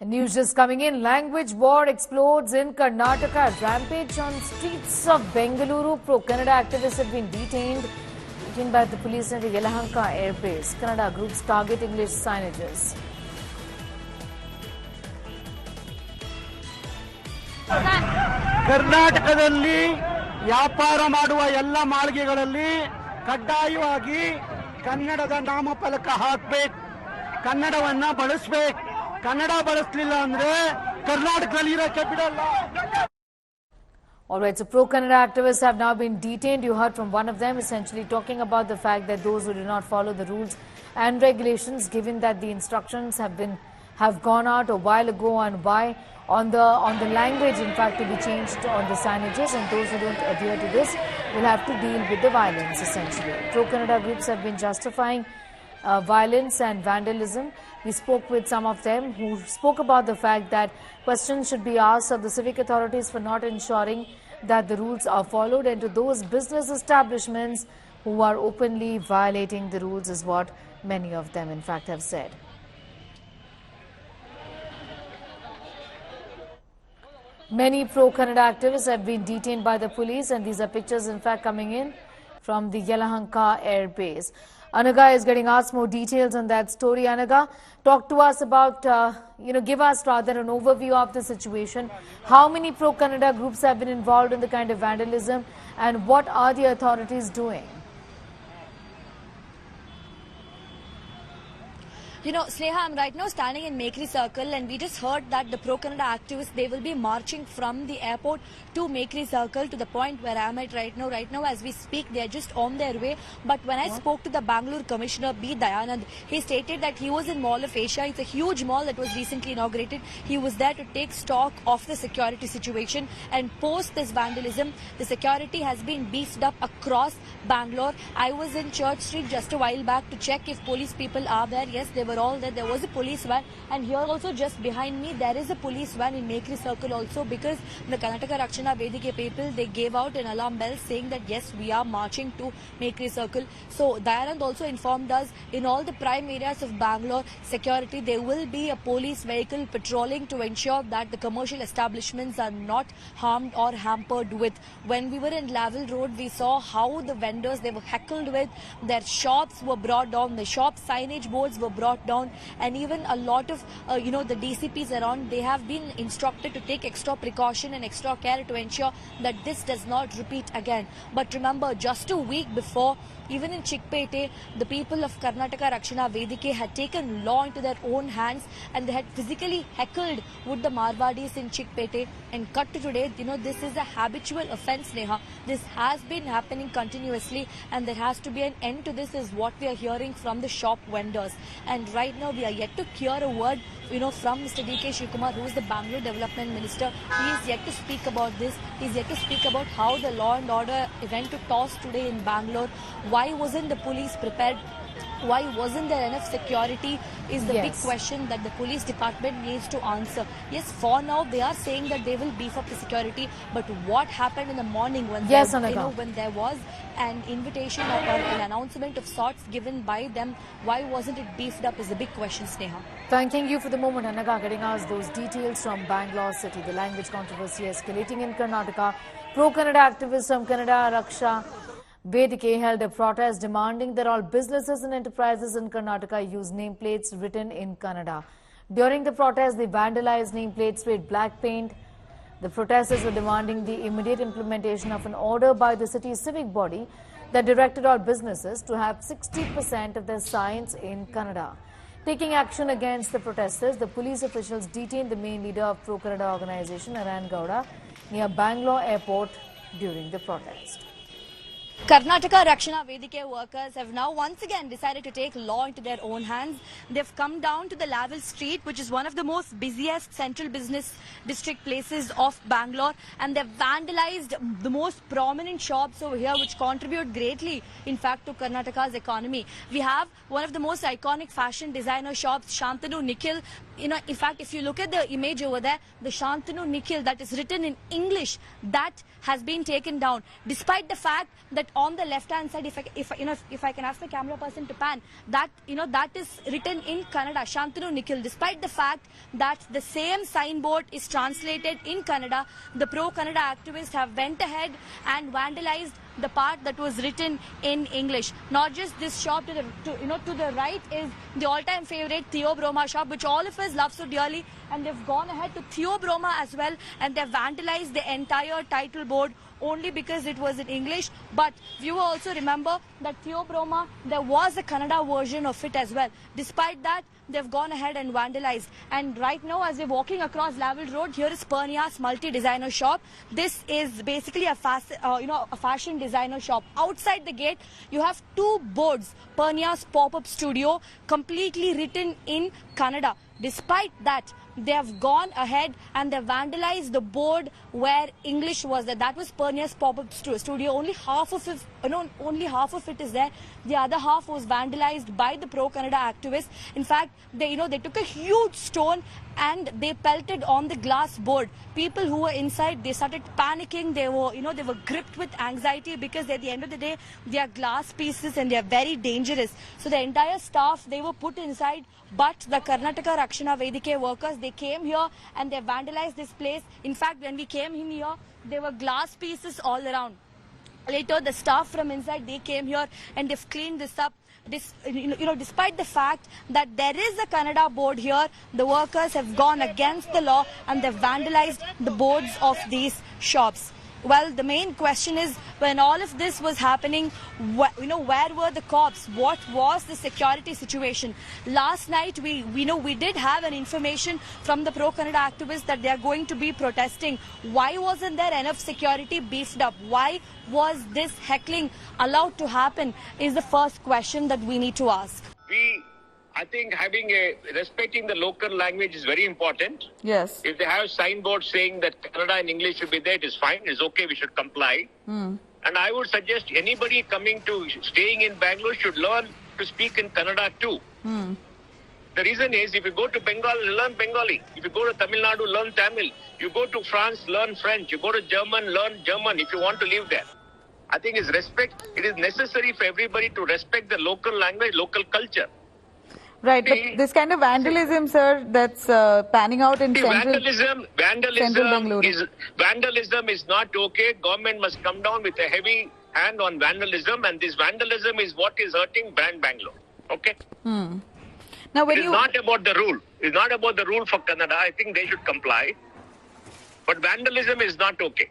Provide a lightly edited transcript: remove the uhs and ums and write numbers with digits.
And news just coming in. Language war explodes in Karnataka. Rampage on streets of Bengaluru. Pro-Kannada activists have been detained by the police at the Yelahanka airbase. Kannada groups target English signages. ಕರ್ನಾಟಕದಲ್ಲಿ ವ್ಯಾಪಾರ ಮಾಡುವ ಎಲ್ಲ ಮಾಳಿಗೆಗಳಲ್ಲಿ ಕಡ್ಡಾಯವಾಗಿ ಕನ್ನಡದ ನಾಮಫಲಕ ಹಾಕಬೇಕು, ಕನ್ನಡವನ್ನ ಬಳಸಬೇಕು. ಕನ್ನಡ ಬಳಸಲಿಲ್ಲ ಅಂದ್ರೆ ಕರ್ನಾಟಕದಲ್ಲಿ ಇರಕ್ಕೆ ಬಿಡಲ್ಲ. All right, so pro-Kannada activists have now been detained. You heard from one of them essentially talking about the fact that those who do not follow the rules and regulations, given that the instructions have gone out a while ago on why on the language, in fact, to be changed on the signages, and those who don't adhere to this will have to deal with the violence, essentially. Pro-Kannada groups have been justifying violence and vandalism. We spoke with some of them who spoke about the fact that questions should be asked of the civic authorities for not ensuring that the rules are followed, and to those business establishments who are openly violating the rules is what many of them, in fact, have said. Many pro-Kannada activists have been detained by the police, and these are pictures, in fact, coming in from the Yelahanka air base. Anaga is getting asked more details on that story. Anaga, talk to us about, give us rather an overview of the situation. How many pro-Kannada groups have been involved in the kind of vandalism, and what are the authorities doing? You know, Sneha, I'm right now standing in Mekri Circle, and we just heard that the pro-Kannada activists, they will be marching from the airport to Mekri Circle to the point where I'm at right now. Right now, as we speak, they are just on their way. But when I spoke to the Bangalore Commissioner, B. Dayanand, he stated that he was in Mall of Asia. It's a huge mall that was recently inaugurated. He was there to take stock of the security situation, and post this vandalism, the security has been beefed up across Bangalore. I was in Church Street just a while back to check if police people are there. Yes, they were all there. There was a police van, and here also just behind me there is a police van in Mekri Circle also, because the Karnataka Rakshana Vedike people, they gave out an alarm bell saying that yes, we are marching to Mekri Circle. So Dayanand also informed us, in all the prime areas of Bangalore security, there will be a police vehicle patrolling to ensure that the commercial establishments are not harmed or hampered with. When we were in Laval Road, we saw how the vendors, they were heckled with, their shops were brought down, the shop signage boards were brought down, and even a lot of the DCPs around, they have been instructed to take extra precaution and extra care to ensure that this does not repeat again. But remember, just a week before, even in Chickpete, the people of Karnataka Rakshana Vedike had taken law into their own hands, and they had physically heckled with the Marwadis in Chickpete. And cut to today, this is a habitual offence, Neha. This has been happening continuously, and there has to be an end to this, is what we are hearing from the shop vendors. And right now, we are yet to hear a word, from Mr. D.K. Shivakumar, who is the Bangalore Development Minister. He is yet to speak about this. He is yet to speak about how the law and order went to toss today in Bangalore. Why wasn't the police prepared? Why wasn't there enough security is the big question that the police department needs to answer. Yes, for now they are saying that they will beef up the security, but what happened in the morning when when there was an invitation or an announcement of sorts given by them, why wasn't it beefed up is the big question, Sneha. Thanking you for the moment, Anaga, getting us those details from Bangalore city. The language controversy escalating in Karnataka. Pro-Kannada activists from Karnataka Rakshana Vedike held a protest demanding that all businesses and enterprises in Karnataka use nameplates written in Kannada. During the protest, they vandalized nameplates with black paint. The protesters were demanding the immediate implementation of an order by the city's civic body that directed all businesses to have 60% of their signs in Kannada. Taking action against the protesters, the police officials detained the main leader of pro-Kannada organization, Naran Gowda, near Bangalore airport during the protest. Karnataka Rakshana Vedike workers have now once again decided to take law into their own hands. They've come down to the Laval Street, which is one of the most busiest central business district places of Bangalore, and they've vandalized the most prominent shops over here, which contribute greatly, in fact, to Karnataka's economy. We have one of the most iconic fashion designer shops, Shantanu Nikhil, in fact, if you look at the image over there, the Shantanu Nikhil that is written in English, that has been taken down. Despite the fact that on the left-hand side, if I can ask the camera person to pan, that that is written in Kannada, Shantanu Nikhil. Despite the fact that the same signboard is translated in Kannada, the pro-Kannada activists have went ahead and vandalized the part that was written in English. Not just this shop, to the right is the all-time favorite Theo Broma shop, which all of us love so dearly, and they've gone ahead to Theo Broma as well, and they've vandalized the entire title board only because it was in English. But viewer also remember that Theo Broma, there was a Kannada version of it as well. Despite that, they've gone ahead and vandalized. And right now, as we're walking across Lavelle Road, here is Pernia's multi-designer shop. This is basically a fashion designer shop. Outside the gate, you have two boards. Pernia's pop-up studio, completely written in Kannada. Despite that, they have gone ahead and they vandalized the board where English was there. That was Pernia's pop-up studio. Only half of it is there. The other half was vandalized by the pro-Kannada activists. In fact, they took a huge stone and they pelted on the glass board. People who were inside, they started panicking. They were gripped with anxiety because at the end of the day, they are glass pieces and they are very dangerous. So the entire staff, they were put inside. But the Karnataka Rakshana Vedike workers, they came here and they vandalized this place. In fact, when we came in here, there were glass pieces all around. Later, the staff from inside, they came here and they've cleaned this up. Despite the fact that there is a Kannada board here, the workers have gone against the law and they've vandalized the boards of these shops. Well, the main question is, when all of this was happening, where were the cops? What was the security situation? Last night, we did have an information from the pro-Kannada activists that they are going to be protesting. Why wasn't there enough security beefed up? Why was this heckling allowed to happen is the first question that we need to ask. I think respecting the local language is very important. Yes. If they have signboards saying that Kannada and English should be there, it is fine. It's okay. We should comply. And I would suggest anybody staying in Bangalore should learn to speak in Kannada too. The reason is, if you go to Bengal, learn Bengali. If you go to Tamil Nadu, learn Tamil. You go to France, learn French. You go to German, learn German if you want to live there. I think it is necessary for everybody to respect the local language, local culture. Right, but this kind of vandalism, sir, that's panning out in vandalism Bengaluru. is not okay. Government must come down with a heavy hand on vandalism, and this vandalism is what is hurting brand Bangalore. Okay? Now, when it's not about the rule. It's not about the rule for Kannada. I think they should comply. But vandalism is not okay.